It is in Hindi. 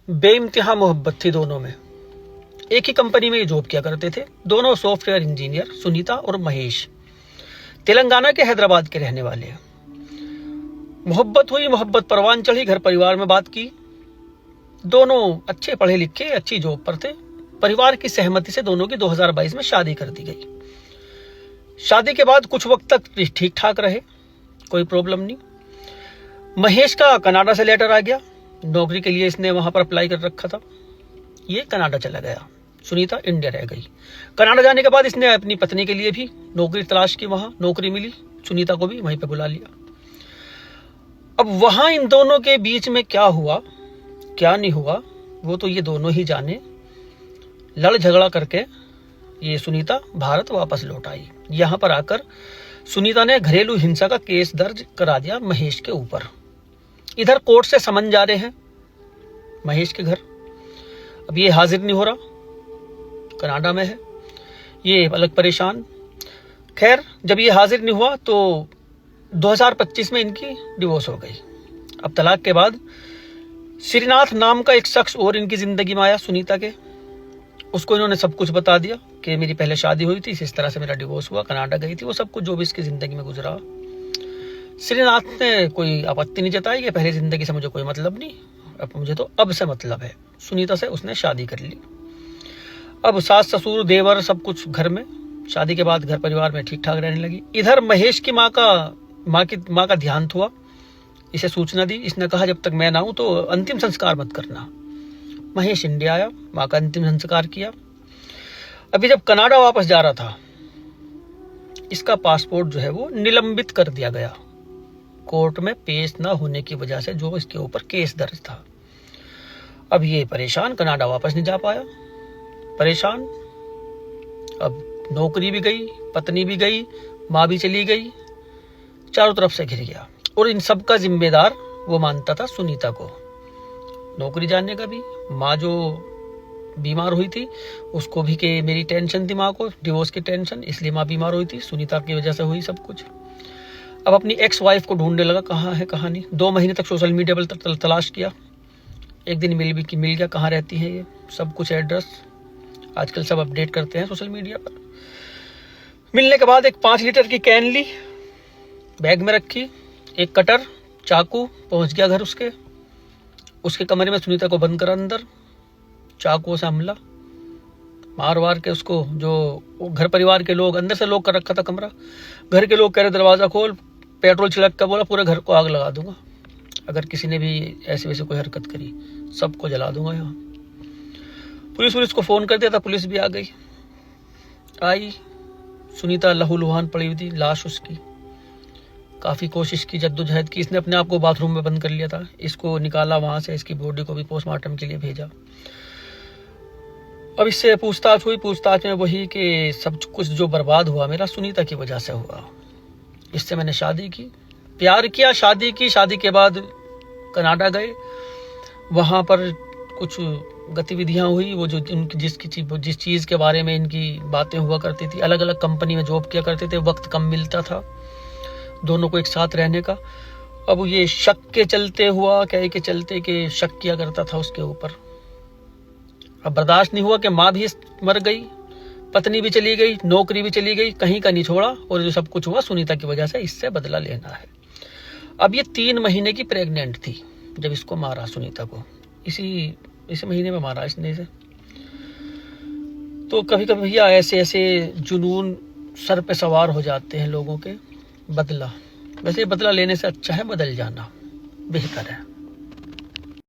बेइंतहा मोहब्बत थी दोनों में। एक ही कंपनी में ये जॉब किया करते थे, दोनों सॉफ्टवेयर इंजीनियर, सुनीता और महेश, तेलंगाना के हैदराबाद के रहने वाले। मोहब्बत हुई, मोहब्बत परवान चढ़ी, घर परिवार में बात की। दोनों अच्छे पढ़े लिखे, अच्छी जॉब पर थे। परिवार की सहमति से दोनों की 2022 में शादी कर दी गई। शादी के बाद कुछ वक्त तक ठीक ठाक रहे, कोई प्रॉब्लम नहीं। महेश का कनाडा से लेटर आ गया, नौकरी के लिए इसने वहां पर अप्लाई कर रखा था। ये कनाडा चला गया, सुनीता इंडिया रह गई। कनाडा जाने के बाद इसने अपनी पत्नी के लिए भी नौकरी तलाश की, वहां नौकरी मिली, सुनीता को भी वहीं पे बुला लिया। अब वहां इन दोनों के बीच में क्या हुआ क्या नहीं हुआ वो तो ये दोनों ही जाने। लड़ झगड़ा करके ये सुनीता भारत वापस लौट आई। यहां पर आकर सुनीता ने घरेलू हिंसा का केस दर्ज करा दिया महेश के ऊपर। इधर कोर्ट से समन जा रहे हैं महेश के घर। अब ये हाजिर नहीं हो रहा, कनाडा में है, ये अलग परेशान। खैर, जब ये हाजिर नहीं हुआ तो 2025 में इनकी डिवोर्स हो गई। अब तलाक के बाद श्रीनाथ नाम का एक शख्स और इनकी जिंदगी में आया सुनीता के। उसको इन्होंने सब कुछ बता दिया कि मेरी पहले शादी हुई थी, इस तरह से मेरा डिवोर्स हुआ, कनाडा गई थी, वो सब कुछ जो भी इसकी जिंदगी में गुजरा। श्रीनाथ ने कोई आपत्ति नहीं जताई कि पहले जिंदगी से मुझे कोई मतलब नहीं, अब मुझे तो अब से मतलब है। सुनीता से उसने शादी कर ली। अब सास ससुर देवर सब कुछ घर में, शादी के बाद घर परिवार में ठीक ठाक रहने लगी। इधर महेश की माँ का देहांत हुआ। इसे सूचना दी, इसने कहा जब तक मैं ना हूं तो अंतिम संस्कार मत करना। महेश इंडिया आया, माँ का अंतिम संस्कार किया। अभी जब कनाडा वापस जा रहा था, इसका पासपोर्ट जो है वो निलंबित कर दिया गया, कोर्ट में पेश ना होने की वजह से जो इसके ऊपर केस दर्ज था। अब ये परेशान, कनाडा वापस नहीं जा पाया, परेशान। अब नौकरी भी गई, पत्नी भी गई, माँ भी चली गई, चारों तरफ से घिर गया। और इन सब का जिम्मेदार वो मानता था सुनीता को, नौकरी जाने का भी, माँ जो बीमार हुई थी उसको भी कि मेरी टेंशन थी, माँ को डिवोर्स की टेंशन, इसलिए माँ बीमार हुई थी, सुनीता की वजह से हुई सब कुछ। अब अपनी एक्स वाइफ को ढूंढने लगा, कहाँ है कहाँ नहीं। 2 महीने तक सोशल मीडिया पर तलाश किया। एक दिन मिल गया, कहाँ रहती है ये, सब कुछ एड्रेस आजकल सब अपडेट करते हैं सोशल मीडिया पर। मिलने के बाद एक 5 लीटर की कैन ली, बैग में रखी, एक कटर, चाकू, पहुंच गया घर उसके कमरे में सुनीता को बंद करा अंदर, चाकू से हमला, मार वार के उसको। जो घर परिवार के लोग, अंदर से लॉक कर रखा था कमरा, घर के लोग कह रहे दरवाजा खोल, पेट्रोल छिड़क कर बोला पूरे घर को आग लगा दूंगा अगर किसी ने भी ऐसे वैसे कोई हरकत करी, सबको जला दूंगा यहाँ। पुलिस को फोन कर दिया था, पुलिस भी आ गई। आई, सुनीता लहूलुहान पड़ी हुई थी, लाश उसकी। काफी कोशिश की, जद्दोजहद की, इसने अपने आप को बाथरूम में बंद कर लिया था। इसको निकाला वहां से, इसकी बॉडी को भी पोस्टमार्टम के लिए भेजा। अब इससे पूछताछ हुई, पूछताछ में वही कि सब कुछ जो बर्बाद हुआ मेरा सुनीता की वजह से हुआ। इससे मैंने शादी की, प्यार किया, शादी की। शादी के बाद कनाडा गए, वहां पर कुछ गतिविधियां हुई, वो जो जिस चीज के बारे में इनकी बातें हुआ करती थी। अलग अलग कंपनी में जॉब किया करते थे, वक्त कम मिलता था दोनों को एक साथ रहने का। अब ये शक के चलते हुआ, कह के चलते कि शक किया करता था उसके ऊपर। अब बर्दाश्त नहीं हुआ कि माँ भी मर गई, पत्नी भी चली गई, नौकरी भी चली गई, कहीं का नहीं छोड़ा, और जो सब कुछ हुआ सुनीता की वजह से, इससे बदला लेना है। अब ये 3 महीने की प्रेग्नेंट थी जब इसको मारा, सुनीता को इसी महीने में मारा इसने इसे। तो कभी कभी भैया ऐसे जुनून सर पे सवार हो जाते हैं लोगों के। बदला, वैसे बदला लेने से अच्छा है बदल जाना, बेहतर है।